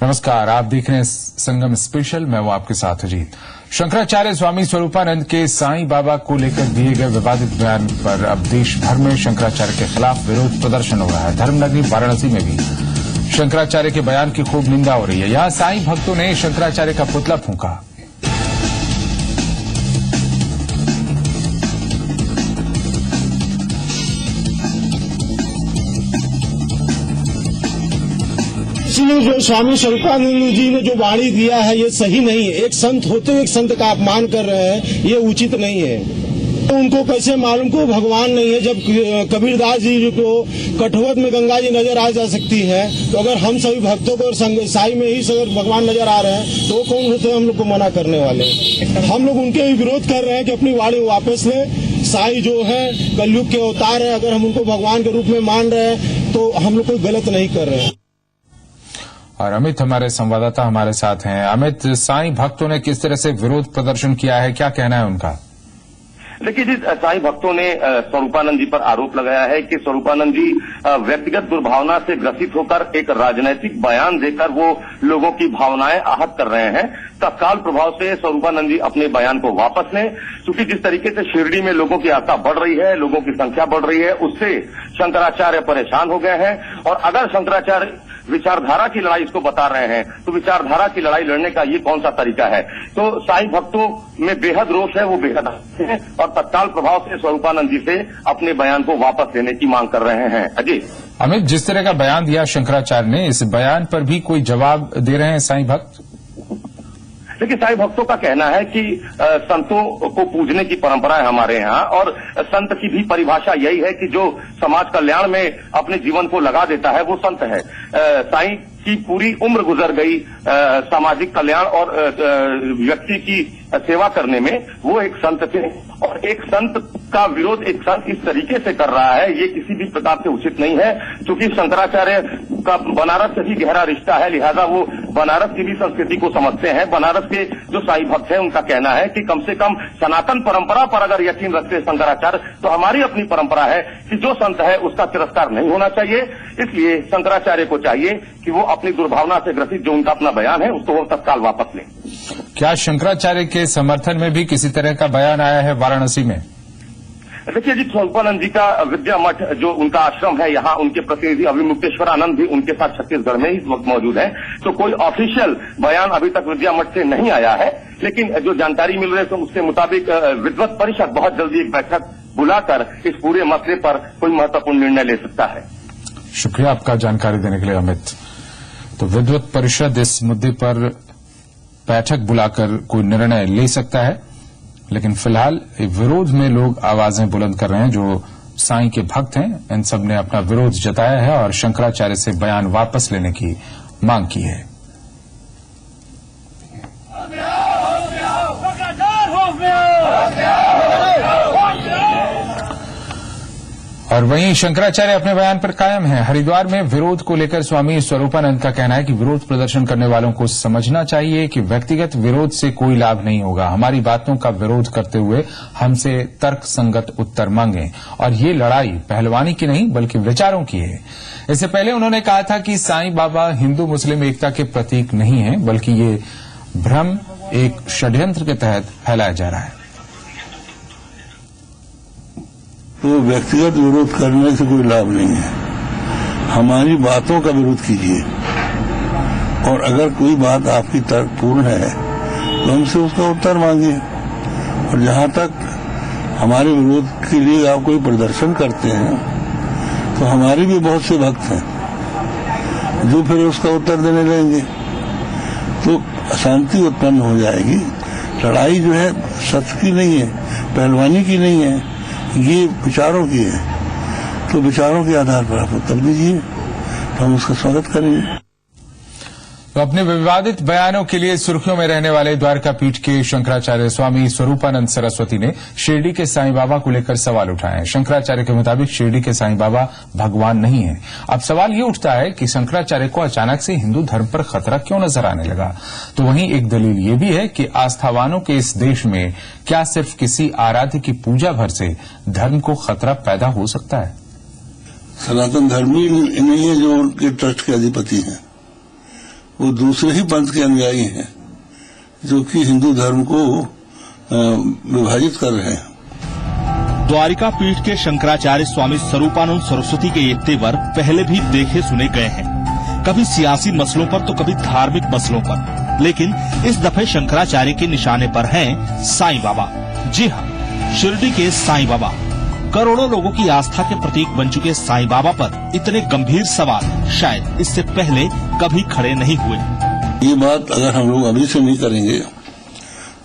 नमस्कार, आप देख रहे हैं संगम स्पेशल। मैं हूं आपके साथ अजीत। शंकराचार्य स्वामी स्वरूपानंद के साईं बाबा को लेकर दिए गए विवादित बयान पर अब देश भर में शंकराचार्य के खिलाफ विरोध प्रदर्शन हो रहा है। धर्मनगरी वाराणसी में भी शंकराचार्य के बयान की खूब निंदा हो रही है। यहां साईं भक्तों ने शंकराचार्य का पुतला फूंका। जो स्वामी स्वरूपानंद जी ने जो वाणी दिया है ये सही नहीं है। एक संत होते हुए एक संत का अपमान कर रहे हैं, ये उचित नहीं है। तो उनको कैसे मालूम को भगवान नहीं है? जब कबीरदास जी को कठोत में गंगा जी नजर आ जा सकती है, तो अगर हम सभी भक्तों को साई में ही अगर भगवान नजर आ रहे हैं तो कौन होते हैं हम लोग को मना करने वाले? हम लोग उनके विरोध कर रहे हैं कि अपनी वाणी वापस लें। साई जो है कलयुग के अवतार है, अगर हम उनको भगवान के रूप में मान रहे हैं तो हम लोग कोई गलत नहीं कर रहे हैं। और अमित हमारे संवाददाता हमारे साथ हैं। अमित, साईं भक्तों ने किस तरह से विरोध प्रदर्शन किया है, क्या कहना है उनका? देखिए जी, साईं भक्तों ने स्वरूपानंद जी पर आरोप लगाया है कि स्वरूपानंद जी व्यक्तिगत दुर्भावना से ग्रसित होकर एक राजनैतिक बयान देकर वो लोगों की भावनाएं आहत कर रहे हैं। तत्काल प्रभाव से स्वरूपानंद जी अपने बयान को वापस लें, क्योंकि जिस तरीके से शिरडी में लोगों की आस्था बढ़ रही है, लोगों की संख्या बढ़ रही है, उससे शंकराचार्य परेशान हो गए हैं। और अगर शंकराचार्य विचारधारा की लड़ाई इसको बता रहे हैं तो विचारधारा की लड़ाई लड़ने का ये कौन सा तरीका है? तो साईं भक्तों में बेहद रोष है, वो बेहद है और तत्काल प्रभाव से स्वरूपानंद जी से अपने बयान को वापस लेने की मांग कर रहे हैं। अजीत, अमित, जिस तरह का बयान दिया शंकराचार्य ने, इस बयान पर भी कोई जवाब दे रहे हैं साईं भक्त? देखिए, साईं भक्तों का कहना है कि संतों को पूजने की परंपरा है हमारे यहाँ, और संत की भी परिभाषा यही है कि जो समाज कल्याण में अपने जीवन को लगा देता है वो संत है। साईं की पूरी उम्र गुजर गई सामाजिक कल्याण और व्यक्ति की सेवा करने में, वो एक संत थे। और एक संत का विरोध एक संत इस तरीके से कर रहा है, ये किसी भी प्रकार से उचित नहीं है। क्योंकि शंकराचार्य का बनारस से भी गहरा रिश्ता है, लिहाजा वो बनारस की भी संस्कृति को समझते हैं। बनारस के जो साईं भक्त हैं उनका कहना है कि कम से कम सनातन परंपरा पर अगर यकीन रखते शंकराचार्य, तो हमारी अपनी परंपरा है कि जो संत है उसका तिरस्कार नहीं होना चाहिए। इसलिए शंकराचार्य को चाहिए कि वो अपनी दुर्भावना से ग्रसित जो उनका अपना बयान है उसको वो तत्काल वापस लें। क्या शंकराचार्य के समर्थन में भी किसी तरह का बयान आया है वाराणसी में? देखिए जी, स्वरूपानंद जी का विद्या मठ जो उनका आश्रम है, यहाँ उनके प्रतिनिधि अभिमुक्तेश्वरानंद भी उनके साथ छत्तीसगढ़ में ही इस वक्त मौजूद है। तो कोई ऑफिशियल बयान अभी तक विद्या मठ से नहीं आया है, लेकिन जो जानकारी मिल रही है तो उसके मुताबिक विद्वत परिषद बहुत जल्दी एक बैठक बुलाकर इस पूरे मसले पर कोई महत्वपूर्ण निर्णय ले सकता है। शुक्रिया आपका जानकारी देने के लिए अमित। तो विद्वत परिषद इस मुद्दे पर बैठक बुलाकर कोई निर्णय ले सकता है, लेकिन फिलहाल विरोध में लोग आवाजें बुलंद कर रहे हैं। जो साईं के भक्त हैं, इन सब ने अपना विरोध जताया है और शंकराचार्य से बयान वापस लेने की मांग की है। और वहीं शंकराचार्य अपने बयान पर कायम हैं। हरिद्वार में विरोध को लेकर स्वामी स्वरूपानंद का कहना है कि विरोध प्रदर्शन करने वालों को समझना चाहिए कि व्यक्तिगत विरोध से कोई लाभ नहीं होगा। हमारी बातों का विरोध करते हुए हमसे तर्क संगत उत्तर मांगें, और ये लड़ाई पहलवानी की नहीं बल्कि विचारों की है। इससे पहले उन्होंने कहा था कि साईं बाबा हिंदू मुस्लिम एकता के प्रतीक नहीं है, बल्कि ये भ्रम एक षड्यंत्र के तहत फैलाया जा रहा है। तो व्यक्तिगत विरोध करने से कोई लाभ नहीं है। हमारी बातों का विरोध कीजिए, और अगर कोई बात आपकी तर्कपूर्ण है तो हमसे उसका उत्तर मांगिए। और जहां तक हमारे विरोध के लिए आप कोई प्रदर्शन करते हैं, तो हमारे भी बहुत से भक्त हैं जो फिर उसका उत्तर देने लगेंगे, तो अशांति उत्पन्न हो जाएगी। लड़ाई जो है सत्य की नहीं है, पहलवानी की नहीं है, ये विचारों की है। तो विचारों के आधार पर आप उत्तर दीजिए, तो हम उसका स्वागत करेंगे। तो अपने विवादित बयानों के लिए सुर्खियों में रहने वाले द्वारका पीठ के शंकराचार्य स्वामी स्वरूपानंद सरस्वती ने शिरडी के साईं बाबा को लेकर सवाल उठाए हैं। शंकराचार्य के मुताबिक शिरडी के साईं बाबा भगवान नहीं है। अब सवाल ये उठता है कि शंकराचार्य को अचानक से हिंदू धर्म पर खतरा क्यों नजर आने लगा? तो वहीं एक दलील ये भी है कि आस्थावानों के इस देश में क्या सिर्फ किसी आराध्य की पूजा भर से धर्म को खतरा पैदा हो सकता है? सनातन धर्म ही नहीं है जो उनके ट्रस्ट के अधिपति हैं। वो दूसरे ही पंथ के अनुयायी हैं जो कि हिंदू धर्म को विभाजित कर रहे हैं। द्वारिका पीठ के शंकराचार्य स्वामी स्वरूपानंद सरस्वती के ये तेवर पहले भी देखे सुने गए हैं, कभी सियासी मसलों पर तो कभी धार्मिक मसलों पर, लेकिन इस दफे शंकराचार्य के निशाने पर हैं साईं बाबा। जी हाँ, शिरडी के साईं बाबा। करोड़ों लोगों की आस्था के प्रतीक बन चुके साईं बाबा पर इतने गंभीर सवाल शायद इससे पहले कभी खड़े नहीं हुए। ये बात अगर हम लोग अभी से नहीं करेंगे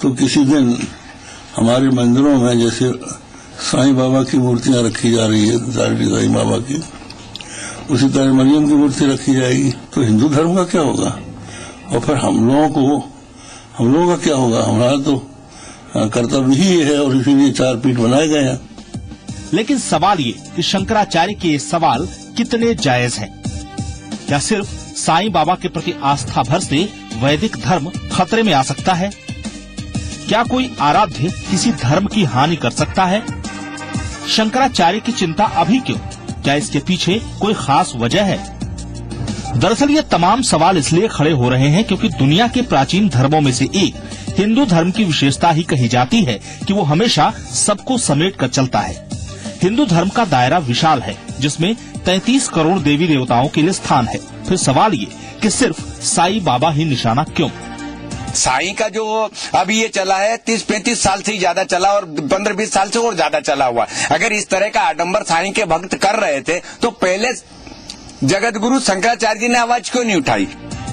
तो किसी दिन हमारे मंदिरों में जैसे साईं बाबा की मूर्तियां रखी जा रही है, साईं बाबा की, उसी तरह मरियम की मूर्ति रखी जाएगी, तो हिंदू धर्म का क्या होगा? और फिर हम लोगों का क्या होगा? हमारा तो कर्तव्य ही है और इसीलिए 4 पीठ बनाए गए हैं। लेकिन सवाल ये कि शंकराचार्य के ये सवाल कितने जायज हैं? क्या सिर्फ साईं बाबा के प्रति आस्था भर से वैदिक धर्म खतरे में आ सकता है? क्या कोई आराध्य किसी धर्म की हानि कर सकता है? शंकराचार्य की चिंता अभी क्यों? क्या इसके पीछे कोई खास वजह है? दरअसल ये तमाम सवाल इसलिए खड़े हो रहे हैं क्योंकि दुनिया के प्राचीन धर्मों में से एक हिंदू धर्म की विशेषता ही कही जाती है कि वो हमेशा सबको समेट कर चलता है। हिंदू धर्म का दायरा विशाल है, जिसमें 33 करोड़ देवी देवताओं के लिए स्थान है। फिर सवाल ये कि सिर्फ साईं बाबा ही निशाना क्यों? साईं का जो अभी ये चला है 30-35 साल से ही ज्यादा चला और 15-20 साल से और ज्यादा चला हुआ। अगर इस तरह का आडंबर साईं के भक्त कर रहे थे तो पहले जगत गुरु शंकराचार्य जी ने आवाज क्यों नहीं उठाई?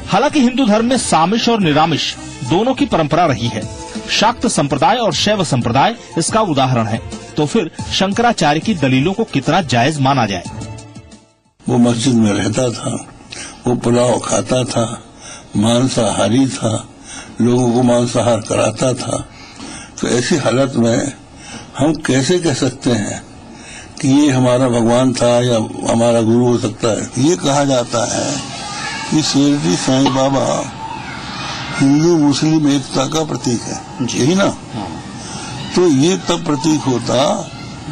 हालांकि हिंदू धर्म में सामिश और निरामिश दोनों की परंपरा रही है। शाक्त संप्रदाय और शैव संप्रदाय इसका उदाहरण है। तो फिर शंकराचार्य की दलीलों को कितना जायज माना जाए? वो मस्जिद में रहता था, वो पुलाव खाता था, मांसाहारी था, लोगों को मांसाहार कराता था। तो ऐसी हालत में हम कैसे कह सकते हैं कि ये हमारा भगवान था या हमारा गुरु हो सकता है? ये कहा जाता है कि शिरडी साईं बाबा हिंदू मुस्लिम एकता का प्रतीक है, यही ना? तो ये तब प्रतीक होता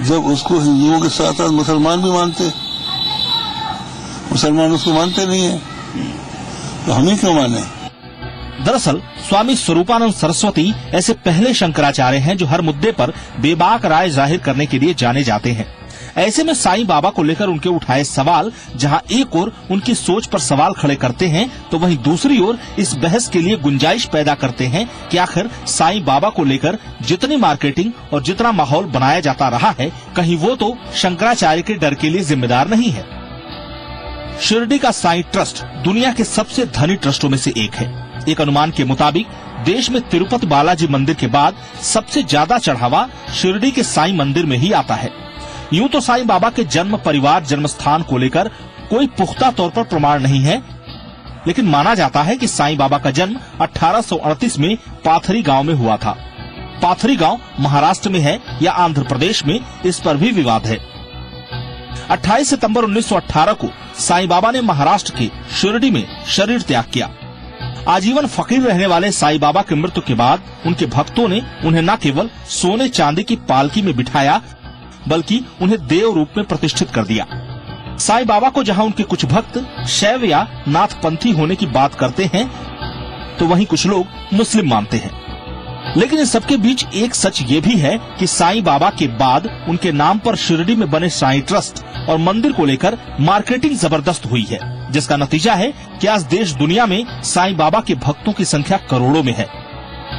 जब उसको हिंदुओं के साथ साथ मुसलमान भी मानते। मुसलमान उसको मानते नहीं है, तो हम ही क्यों माने? दरअसल स्वामी स्वरूपानंद सरस्वती ऐसे पहले शंकराचार्य हैं जो हर मुद्दे पर बेबाक राय जाहिर करने के लिए जाने जाते हैं। ऐसे में साईं बाबा को लेकर उनके उठाए सवाल जहां एक ओर उनकी सोच पर सवाल खड़े करते हैं, तो वहीं दूसरी ओर इस बहस के लिए गुंजाइश पैदा करते हैं कि आखिर साईं बाबा को लेकर जितनी मार्केटिंग और जितना माहौल बनाया जाता रहा है, कहीं वो तो शंकराचार्य के डर के लिए जिम्मेदार नहीं है। शिरडी का साईं ट्रस्ट दुनिया के सबसे धनी ट्रस्टों में से एक है। एक अनुमान के मुताबिक देश में तिरुपति बालाजी मंदिर के बाद सबसे ज्यादा चढ़ावा शिरडी के साईं मंदिर में ही आता है। यूं तो साईं बाबा के जन्म परिवार जन्म स्थान को लेकर कोई पुख्ता तौर पर प्रमाण नहीं है, लेकिन माना जाता है कि साईं बाबा का जन्म 1838 में पाथरी गांव में हुआ था। पाथरी गांव महाराष्ट्र में है या आंध्र प्रदेश में, इस पर भी विवाद है। 28 सितंबर 1918 को साईं बाबा ने महाराष्ट्र के शिरडी में शरीर त्याग किया। आजीवन फकीर रहने वाले साईं बाबा की मृत्यु के बाद उनके भक्तों ने उन्हें न केवल सोने चांदी की पालकी में बिठाया, बल्कि उन्हें देव रूप में प्रतिष्ठित कर दिया। साईं बाबा को जहां उनके कुछ भक्त शैव या नाथपंथी होने की बात करते हैं, तो वहीं कुछ लोग मुस्लिम मानते हैं। लेकिन इस सबके बीच एक सच ये भी है कि साईं बाबा के बाद उनके नाम पर शिरडी में बने साईं ट्रस्ट और मंदिर को लेकर मार्केटिंग जबरदस्त हुई है, जिसका नतीजा है कि आज देश दुनिया में साईं बाबा के भक्तों की संख्या करोड़ों में है।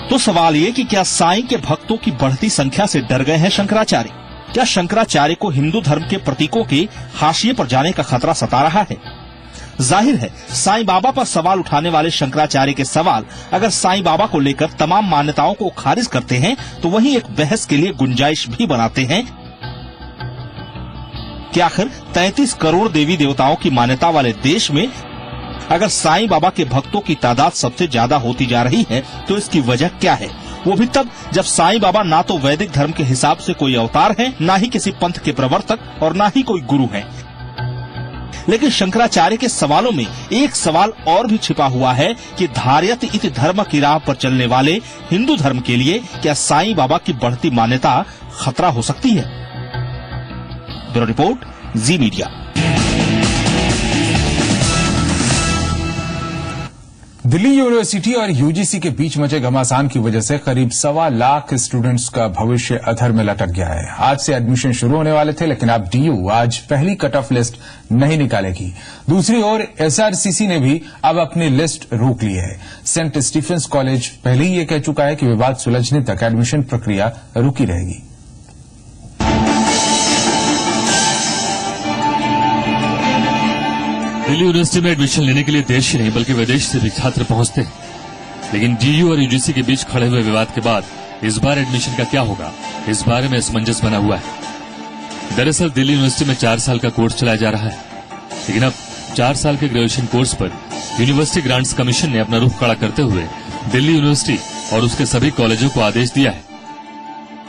तो सवाल ये कि क्या साईं के भक्तों की बढ़ती संख्या से डर गए हैं शंकराचार्य? क्या शंकराचार्य को हिंदू धर्म के प्रतीकों के हाशिए पर जाने का खतरा सता रहा है? जाहिर है साईं बाबा पर सवाल उठाने वाले शंकराचार्य के सवाल अगर साईं बाबा को लेकर तमाम मान्यताओं को खारिज करते हैं, तो वहीं एक बहस के लिए गुंजाइश भी बनाते हैं कि आखिर 33 करोड़ देवी देवताओं की मान्यता वाले देश में अगर साईं बाबा के भक्तों की तादाद सबसे ज्यादा होती जा रही है, तो इसकी वजह क्या है? वो भी तब जब साईं बाबा ना तो वैदिक धर्म के हिसाब से कोई अवतार है, ना ही किसी पंथ के प्रवर्तक और ना ही कोई गुरु है। लेकिन शंकराचार्य के सवालों में एक सवाल और भी छिपा हुआ है कि धार्यत इति धर्म की राह पर चलने वाले हिंदू धर्म के लिए क्या साईं बाबा की बढ़ती मान्यता खतरा हो सकती है? ब्यूरो रिपोर्ट, जी मीडिया। दिल्ली यूनिवर्सिटी और यूजीसी के बीच मचे घमासान की वजह से करीब 1.25 लाख स्टूडेंट्स का भविष्य अधर में लटक गया है। आज से एडमिशन शुरू होने वाले थे, लेकिन अब डीयू आज पहली कट ऑफ लिस्ट नहीं निकालेगी। दूसरी ओर एसआरसीसी ने भी अब अपनी लिस्ट रोक ली है। सेंट स्टीफेंस कॉलेज पहले ही ये कह चुका है कि विवाद सुलझने तक एडमिशन प्रक्रिया रुकी रहेगी। दिल्ली यूनिवर्सिटी में एडमिशन लेने के लिए देश ही नहीं बल्कि विदेश से भी छात्र पहुंचते हैं, लेकिन डीयू और यूजीसी के बीच खड़े हुए विवाद के बाद इस बार एडमिशन का क्या होगा, इस बारे में असमंजस बना हुआ है। दरअसल दिल्ली यूनिवर्सिटी में 4 साल का कोर्स चलाया जा रहा है, लेकिन अब 4 साल के ग्रेजुएशन कोर्स पर यूनिवर्सिटी ग्रांट्स कमीशन ने अपना रुख खड़ा करते हुए दिल्ली यूनिवर्सिटी और उसके सभी कॉलेजों को आदेश दिया है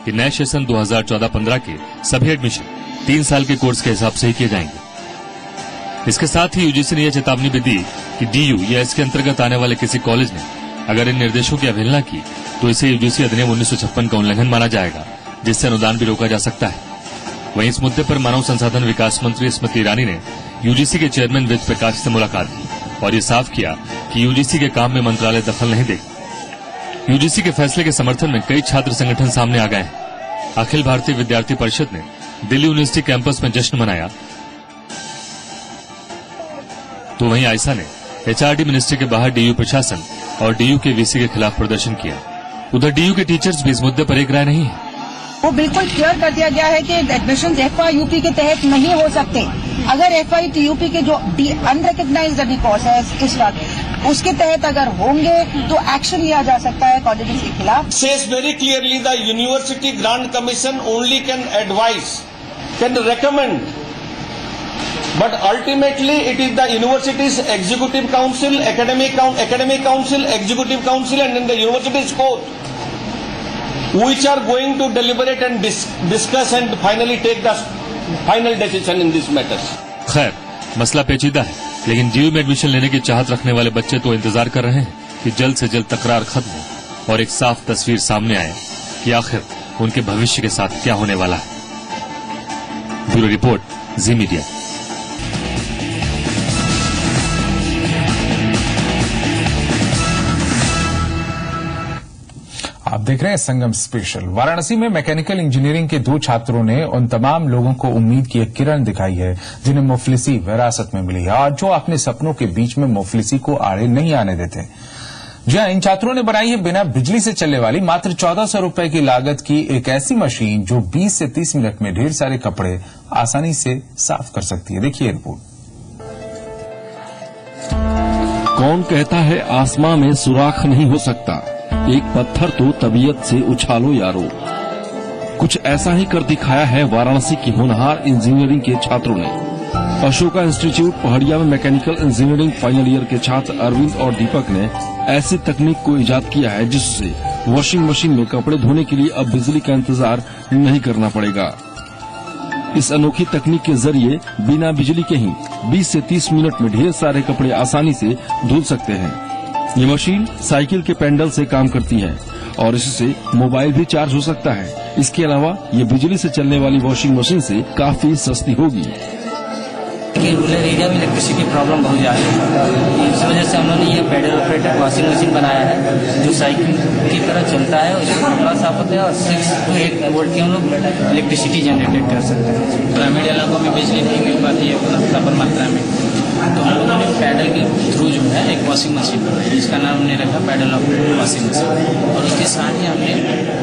कि नए सेशन 2014-15 के सभी एडमिशन 3 साल के कोर्स के हिसाब से ही किए जाएंगे। इसके साथ ही यूजीसी ने यह चेतावनी भी दी कि डीयू या इसके अंतर्गत आने वाले किसी कॉलेज ने अगर इन निर्देशों की अवहेलना की तो इसे यूजीसी अधिनियम 1956 का उल्लंघन माना जाएगा, जिससे अनुदान भी रोका जा सकता है। वहीं इस मुद्दे पर मानव संसाधन विकास मंत्री स्मृति ईरानी ने यूजीसी के चेयरमैन वेद प्रकाश से मुलाकात की और ये साफ किया कि यूजीसी के काम में मंत्रालय दखल नहीं देगा। यूजीसी के फैसले के समर्थन में कई छात्र संगठन सामने आ गए हैं। अखिल भारतीय विद्यार्थी परिषद ने दिल्ली यूनिवर्सिटी कैंपस में जश्न मनाया, तो वहीं आयसा ने एचआरडी मिनिस्ट्री के बाहर डीयू प्रशासन और डीयू के वीसी के खिलाफ प्रदर्शन किया। उधर डीयू के टीचर्स भी इस मुद्दे पर एक राय नहीं है। वो बिल्कुल क्लियर कर दिया गया है कि एडमिशन एफआईयूपी के तहत नहीं हो सकते। अगर एफआईयूपी के जो अनरिकग्नाइज्ड कोर्स है इस वक्त उसके तहत अगर होंगे तो एक्शन लिया जा सकता है कॉलेजेस के खिलाफ। Says very clearly the university grant commission only can advise, can recommend, but ultimately it is the university's executive council, academic council, executive council and then the university's court which are going to deliberate and discuss and finally take the final decision in these matters. खैर, मसला पेचीदा है, लेकिन DU में admission लेने की चाहत रखने वाले बच्चे तो इंतजार कर रहे हैं कि जल्द से जल्द तकरार खत्म हो और एक साफ तस्वीर सामने आए कि आखिर उनके भविष्य के साथ क्या होने वाला है। ब्यूरो रिपोर्ट, जी मीडिया। आप देख रहे हैं संगम स्पेशल। वाराणसी में मैकेनिकल इंजीनियरिंग के 2 छात्रों ने उन तमाम लोगों को उम्मीद की एक किरण दिखाई है जिन्हें मुफलिसी विरासत में मिली है और जो अपने सपनों के बीच में मुफलिसी को आड़े नहीं आने देते। जी हां, इन छात्रों ने बनाई है बिना बिजली से चलने वाली मात्र 1400 रुपए की लागत की एक ऐसी मशीन जो 20 से 30 मिनट में ढेर सारे कपड़े आसानी से साफ कर सकती है। देखिए रिपोर्ट। कौन कहता है आसमां में सुराख नहीं हो सकता, एक पत्थर तो तबीयत से उछालो यारो। कुछ ऐसा ही कर दिखाया है वाराणसी की होनहार इंजीनियरिंग के छात्रों ने। अशोका इंस्टीट्यूट पहाड़िया में मैकेनिकल इंजीनियरिंग फाइनल ईयर के छात्र अरविंद और दीपक ने ऐसी तकनीक को इजाद किया है जिससे वॉशिंग मशीन में कपड़े धोने के लिए अब बिजली का इंतजार नहीं करना पड़ेगा। इस अनोखी तकनीक के जरिए बिना बिजली के ही 20 से 30 मिनट में ढेर सारे कपड़े आसानी से धुल सकते हैं। ये मशीन साइकिल के पेंडल से काम करती है और इससे मोबाइल भी चार्ज हो सकता है। इसके अलावा ये बिजली से चलने वाली वॉशिंग मशीन से काफी सस्ती होगी। रूरल एरिया में इलेक्ट्रिसिटी प्रॉब्लम बहुत ज़्यादा है, इस वजह से हम लोगों ने ये पेडल ऑपरेटेड वॉशिंग मशीन बनाया है जो साइकिल की तरह चलता है, उसमें कपड़ा साफ होता है और 6 to 8 वोल्ट की हम लोग इलेक्ट्रिसिटी जनरेटेड कर सकते हैं। ग्रामीण इलाकों में बिजली नहीं मिल पाती है प्रॉपर मात्रा में, तो हम लोगों ने पैडल के थ्रू जो है एक वॉशिंग मशीन बनाई जिसका नाम हमने रखा पैडल ऑपरेटेड वॉशिंग मशीन, और उसके साथ ही हमने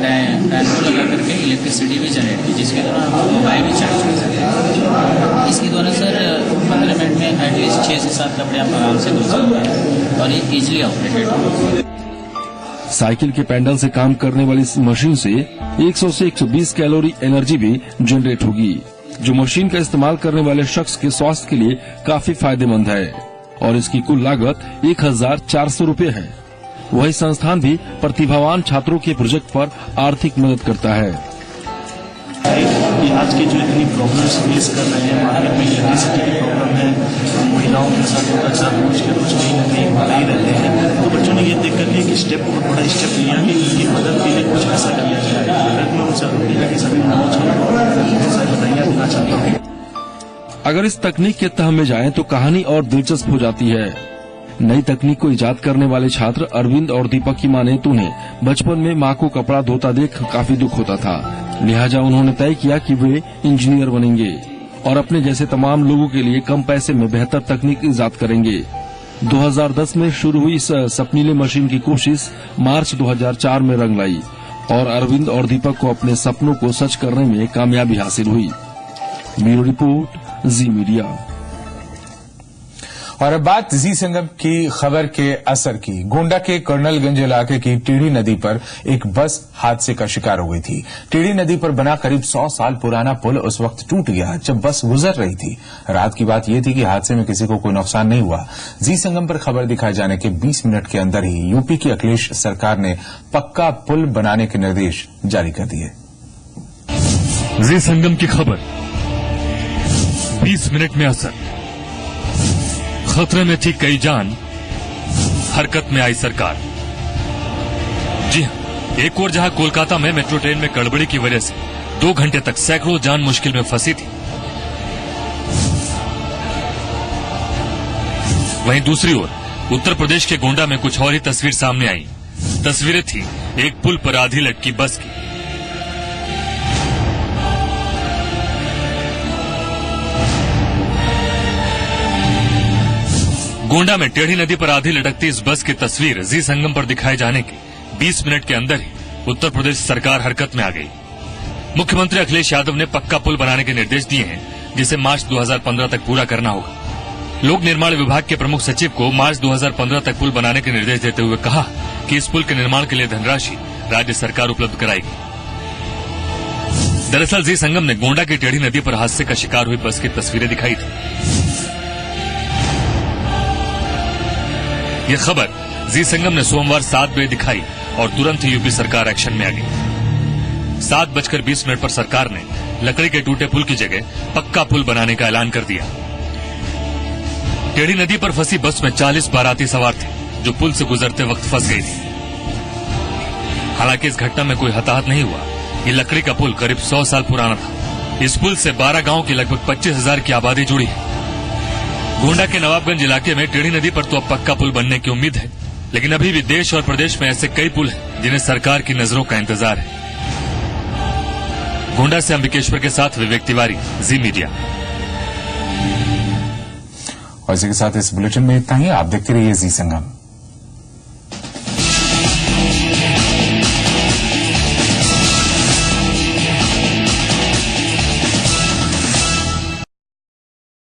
डायनमो लगा करके इलेक्ट्रिसिटी भी जनरेट की जिसके द्वारा हम मोबाइल भी चार्ज कर सकते हैं। इसके द्वारा सर 15 मिनट में एटलीस्ट 6 से 7 कपड़े आप आराम से धुल सकते हैं और ये इजिली ऑपरेटेड है। साइकिल के पैडल से काम करने वाली इस मशीन से 100 से 120 कैलोरी एनर्जी भी जनरेट होगी, जो मशीन का इस्तेमाल करने वाले शख्स के स्वास्थ्य के लिए काफी फायदेमंद है और इसकी कुल लागत 1400 रुपए है। वही संस्थान भी प्रतिभावान छात्रों के प्रोजेक्ट पर आर्थिक मदद करता है। कि आज की जो इतनी प्रॉब्लम्स फेस कर रहे हैं मार्केट में, इलेक्ट्रिसिटी की प्रॉब्लम है, महिलाओं के साथ होता है रोज के रोज कहीं ना कहीं भले ही रहते हैं, तो बच्चों ने ये देख करके एक स्टेप बहुत बड़ा स्टेप लिया कि उनकी मदद के लिए कुछ ऐसा किया जाए। मैं उनसे अलहमदिल्ला की सभी नौजवानों को बहुत सारी बधाइयाँ देना चाहता हूँ। अगर इस तकनीक के तह में जाएं तो कहानी और दिलचस्प हो जाती है। नई तकनीक को इजाद करने वाले छात्र अरविंद और दीपक की माने तो उन्हें बचपन में मां को कपड़ा धोता देख काफी दुख होता था। लिहाजा उन्होंने तय किया कि वे इंजीनियर बनेंगे और अपने जैसे तमाम लोगों के लिए कम पैसे में बेहतर तकनीक इजाद करेंगे। 2010 में शुरू हुई इस सपनीले मशीन की कोशिश मार्च 2004 में रंग लाई और अरविंद और दीपक को अपने सपनों को सच करने में कामयाबी हासिल हुई। ब्यूरो रिपोर्ट, जी मीडिया। और अब बात जी संगम की खबर के असर की। गोंडा के कर्नलगंज इलाके की टीडी नदी पर एक बस हादसे का शिकार हो गई थी। टीडी नदी पर बना करीब 100 साल पुराना पुल उस वक्त टूट गया जब बस गुजर रही थी। रात की बात यह थी कि हादसे में किसी को कोई नुकसान नहीं हुआ। जी संगम पर खबर दिखाए जाने के 20 मिनट के अंदर ही यूपी की अखिलेश सरकार ने पक्का पुल बनाने के निर्देश जारी कर दिए। जी संगम की खबर 20 मिनट में असर। खतरे में थी कई जान, हरकत में आई सरकार। जी हां, एक और जहां कोलकाता में मेट्रो ट्रेन में गड़बड़ी की वजह से 2 घंटे तक सैकड़ों जान मुश्किल में फंसी थी, वहीं दूसरी ओर उत्तर प्रदेश के गोंडा में कुछ और ही तस्वीर सामने आई। तस्वीरें थी एक पुल पर आधी लटकी बस की। गोंडा में टेढ़ी नदी पर आधी लटकती इस बस की तस्वीर जी संगम पर दिखाए जाने के 20 मिनट के अंदर ही उत्तर प्रदेश सरकार हरकत में आ गई। मुख्यमंत्री अखिलेश यादव ने पक्का पुल बनाने के निर्देश दिए हैं, जिसे मार्च 2015 तक पूरा करना होगा। लोक निर्माण विभाग के प्रमुख सचिव को मार्च 2015 तक पुल बनाने के निर्देश देते हुए कहा कि इस पुल के निर्माण के लिए धनराशि राज्य सरकार उपलब्ध कराएगी। दरअसल जी संगम ने गोंडा की टेढ़ी नदी पर हादसे का शिकार हुई बस की तस्वीरें दिखाई थी। यह खबर जी संगम ने सोमवार 7 बजे दिखाई और तुरंत ही यूपी सरकार एक्शन में आ गई। 7:20 पर सरकार ने लकड़ी के टूटे पुल की जगह पक्का पुल बनाने का ऐलान कर दिया। टेढ़ी नदी पर फंसी बस में 40 बाराती सवार थे, जो पुल से गुजरते वक्त फंस गई थी। हालांकि इस घटना में कोई हताहत नहीं हुआ। ये लकड़ी का पुल करीब 100 साल पुराना था। इस पुल से 12 गांव की लगभग 25,000 की आबादी जुड़ी है। गोंडा के नवाबगंज इलाके में टेढ़ी नदी पर तो अब पक्का पुल बनने की उम्मीद है, लेकिन अभी भी देश और प्रदेश में ऐसे कई पुल हैं जिन्हें सरकार की नजरों का इंतजार है। गोंडा से अंबिकेश्वर के साथ विवेक तिवारी, जी मीडिया। और इसी के साथ इस बुलेटिन में इतना ही। आप देखते रहिए जी संगम।